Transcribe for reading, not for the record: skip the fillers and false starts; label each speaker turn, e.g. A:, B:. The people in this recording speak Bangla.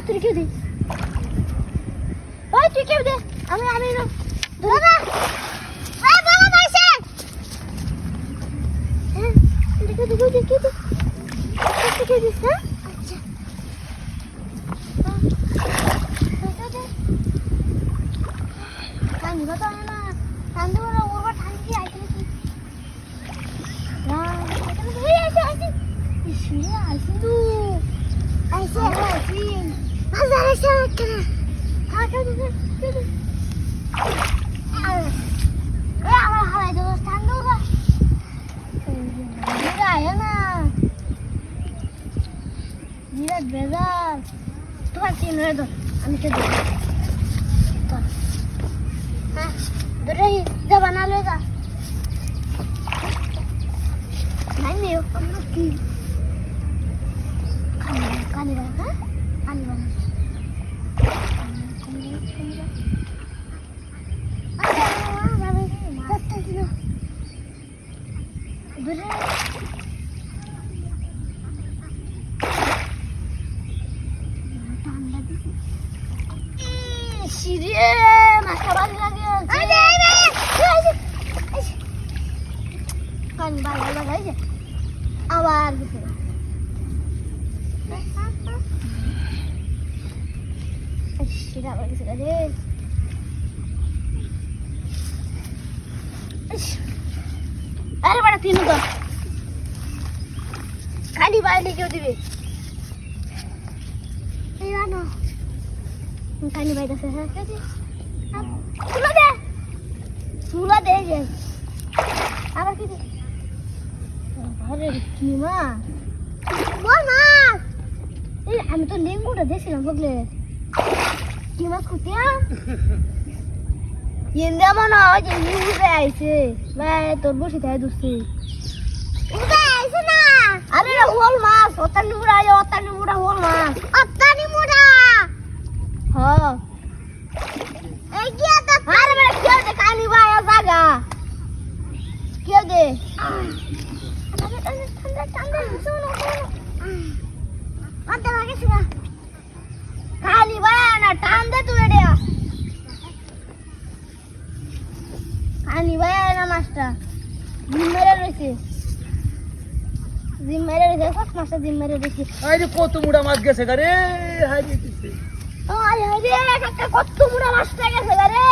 A: তুই কেউ দে ওই তুই কেউ দে আমি দাদা এই বড় মাইছে হ্যাঁ দেখো কেউ দিস না আচ্ছা কানি কথা না কান্দে বড় ওর ঠান্ডি আইছে না আইছে ইসিরে আইছে তো আইছে বাজার এসে কেন কাকা দে আমার হাওয়াই তো ঠান্ডা গা আয় না বিরাট বেজার তোমার চিন হয়ে তো আমি তো হ্যাঁ ধরে যা বানালো যা নাই মেয়ে আমরা কি কানি বানা কানি বানা মাথা ভালো লাগে কান ভালো লাগাইছে আবার গেছে শিরা গেছে রে আরে বড় তিনু তো খালি বাইরে কেউ দিবে এই জানো খালি বাইরে আছে হ্যাঁ কে তুলা দে যে আবার কি আরে কি মা বল মা এই আমি তো লেঙ্গুটা দেখছিলাম বগলে কি মাছ কুটিয়া ইন্দা মনে হয় যে উড়ে আইছে ভাই তোর বসে থাকে দুসি উড়ে আইছে না আরে হোল মাছ অতানি মুড়া হোল মাছ অতানি মুড়া হ্যাঁ এই কি আতা আরে বড় কেউ দে কানি ভাই জায়গা কেউ দে ঠান্ডা শুনো আতা লাগে শুনা কানি ভাই না টান দে তুই রে কানি ভাই না মাছটা জিম্মেরে রইছে সব মাছটা জিম্মেরে রইছে
B: আরে কত মুড়া মাছ গেছে রে হাই দিতেছে
A: আরে কাকা কত মুড়া মাছটা গেছে রে